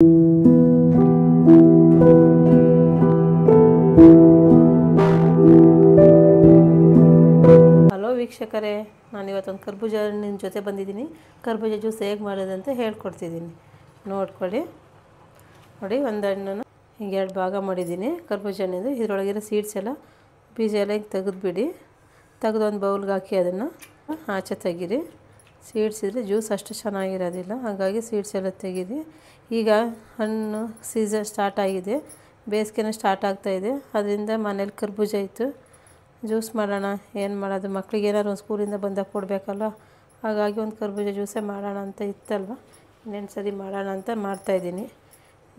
Hello ವೀಕ್ಷಕರೇ, ನಾನು ಇವತ್ತೊಂದು ಕರ್ಬೂಜ ಹಣ್ಣಿನ ಜೊತೆ ಬಂದಿದ್ದೀನಿ. ಕರ್ಬೂಜ ಜ್ಯೂಸ್ ಹೇಗೆ ಮಾಡೋದಂತ ಹೇಳ್ಕೊಡ್ತಿದ್ದೀನಿ, ನೋಡ್ಕೊಳ್ಳಿ. ನೋಡಿ, ಒಂದು ಹಣ್ಣನ್ನು ಹಿಂಗೆ 2 ಭಾಗ ಮಾಡಿದ್ದೀನಿ. ಕರ್ಬೂಜ ಹಣ್ಣಿಂದು ಇದರೊಳಗಿರೋ ಸೀಡ್ಸ್ ಎಲ್ಲ, ಬೀಜ ಎಲ್ಲ ಹಿಂಗೆ ತೆಗೆದುಬಿಡಿ. ತೆಗೆದು ಒಂದು ಬೌಲ್ಗೆ ಹಾಕಿ ಅದನ್ನು ಆಚೆ ತೆಗೀರಿ. ಸೀಡ್ಸ್ ಇದ್ದರೆ ಜ್ಯೂಸ್ ಅಷ್ಟು ಚೆನ್ನಾಗಿರೋದಿಲ್ಲ, ಹಾಗಾಗಿ ಸೀಡ್ಸ್ ಎಲ್ಲ ತೆಗೀರಿ. ಈಗ ಹಣ್ಣು ಸೀಸನ್ ಸ್ಟಾರ್ಟ್ ಆಗಿದೆ, ಬೇಸಿಗೆನೂ ಸ್ಟಾರ್ಟ್ ಆಗ್ತಾಯಿದೆ. ಅದರಿಂದ ಮನೇಲಿ ಕರ್ಬೂಜ ಇತ್ತು, ಜ್ಯೂಸ್ ಮಾಡೋಣ. ಏನು ಮಾಡೋದು, ಮಕ್ಳಿಗೆ ಏನಾದ್ರು ಒಂದು ಸ್ಕೂಲಿಂದ ಬಂದಾಗ ಕೊಡಬೇಕಲ್ಲ, ಹಾಗಾಗಿ ಒಂದು ಕರ್ಬೂಜ ಜ್ಯೂಸೇ ಮಾಡೋಣ ಅಂತ ಇತ್ತಲ್ವ, ಇನ್ನೊಂದು ಸರಿ ಮಾಡೋಣ ಅಂತ ಮಾಡ್ತಾಯಿದ್ದೀನಿ.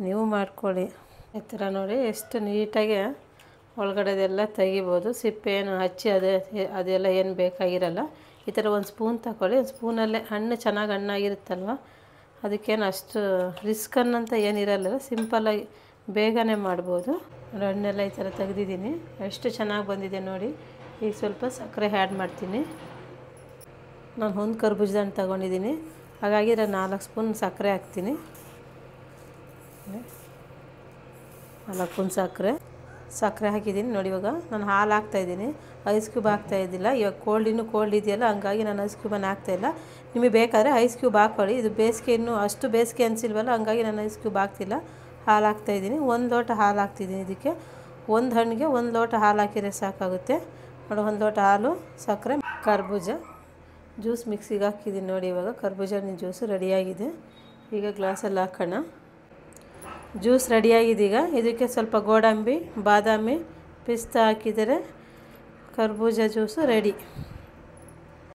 ನೀವು ಮಾಡ್ಕೊಳ್ಳಿ. ಈ ಥರ ನೋಡಿ, ಎಷ್ಟು ನೀಟಾಗಿ ಒಳಗಡೆದೆಲ್ಲ ತೆಗಿಬೋದು. ಸಿಪ್ಪೆ ಏನು ಹಚ್ಚಿ ಅದೆಲ್ಲ ಏನು ಬೇಕಾಗಿರಲ್ಲ. ಈ ಥರ ಒಂದು ಸ್ಪೂನ್ ತಗೊಳ್ಳಿ. ಒಂದು ಸ್ಪೂನಲ್ಲೇ ಹಣ್ಣು ಚೆನ್ನಾಗಿ ಹಣ್ಣಾಗಿರುತ್ತಲ್ವ, ಅದಕ್ಕೇನು ಅಷ್ಟು ರಿಸ್ಕ್ ಅನ್ನಂತ ಏನಿರಲ್ಲ, ಸಿಂಪಲ್ಲಾಗಿ ಬೇಗನೆ ಮಾಡ್ಬೋದು. ಹಣ್ಣೆಲ್ಲ ಈ ಥರ ತೆಗೆದಿದ್ದೀನಿ, ಎಷ್ಟು ಚೆನ್ನಾಗಿ ಬಂದಿದೆ ನೋಡಿ. ಈಗ ಸ್ವಲ್ಪ ಸಕ್ಕರೆ ಆ್ಯಡ್ ಮಾಡ್ತೀನಿ. ನಾನು ಒಂದು ಕರ್ಬೂಜದ ಹಣ್ಣು ತೊಗೊಂಡಿದ್ದೀನಿ, ಹಾಗಾಗಿ 4 ಸ್ಪೂನ್ ಸಕ್ಕರೆ ಹಾಕ್ತೀನಿ. 4 ಸ್ಪೂನ್ ಸಕ್ಕರೆ ಹಾಕಿದ್ದೀನಿ ನೋಡಿ. ಇವಾಗ ನಾನು ಹಾಲು ಹಾಕ್ತಾಯಿದ್ದೀನಿ, ಐಸ್ ಕ್ಯೂಬ್ ಹಾಕ್ತಾಯಿದ್ದಿಲ್ಲ. ಇವಾಗ ಕೋಲ್ಡ್ ಇದೆಯಲ್ಲ, ಹಂಗಾಗಿ ನಾನು ಐಸ್ ಕ್ಯೂಬನ್ನು ಹಾಕ್ತಾಯಿಲ್ಲ. ನಿಮಗೆ ಬೇಕಾದರೆ ಐಸ್ ಕ್ಯೂಬ್ ಹಾಕ್ಕೊಳ್ಳಿ. ಇದು ಬೇಸಿಗೆ, ಇನ್ನೂ ಅಷ್ಟು ಬೇಸಿಗೆ ಅನಿಸಿಲ್ವಲ್ಲ, ಹಂಗಾಗಿ ನಾನು ಐಸ್ ಕ್ಯೂಬ್ ಹಾಕ್ತಿಲ್ಲ, ಹಾಲು ಹಾಕ್ತಾಯಿದ್ದೀನಿ. 1 ಲೋಟ ಹಾಲು ಹಾಕ್ತಿದ್ದೀನಿ. ಇದಕ್ಕೆ ಒಂದು ಹಣ್ಣಿಗೆ 1 ಲೋಟ ಹಾಲು ಹಾಕಿದರೆ ಸಾಕಾಗುತ್ತೆ ನೋಡಿ. 1 ಲೋಟ ಹಾಲು, ಸಕ್ಕರೆ, ಕರ್ಬೂಜ ಜ್ಯೂಸ್ ಮಿಕ್ಸಿಗೆ ಹಾಕಿದ್ದೀನಿ ನೋಡಿ. ಇವಾಗ ಕರ್ಬೂಜ ಹಣ್ಣಿನ ಜ್ಯೂಸು ರೆಡಿಯಾಗಿದೆ. ಈಗ ಗ್ಲಾಸಲ್ಲಿ ಹಾಕೋಣ. ಜ್ಯೂಸ್ ರೆಡಿಯಾಗಿದೆ. ಈಗ ಇದಕ್ಕೆ ಸ್ವಲ್ಪ ಗೋಡಂಬಿ, ಬಾದಾಮಿ, ಪಿಸ್ತಾ ಹಾಕಿದರೆ ಕರ್ಬೂಜ ಜ್ಯೂಸು ರೆಡಿ.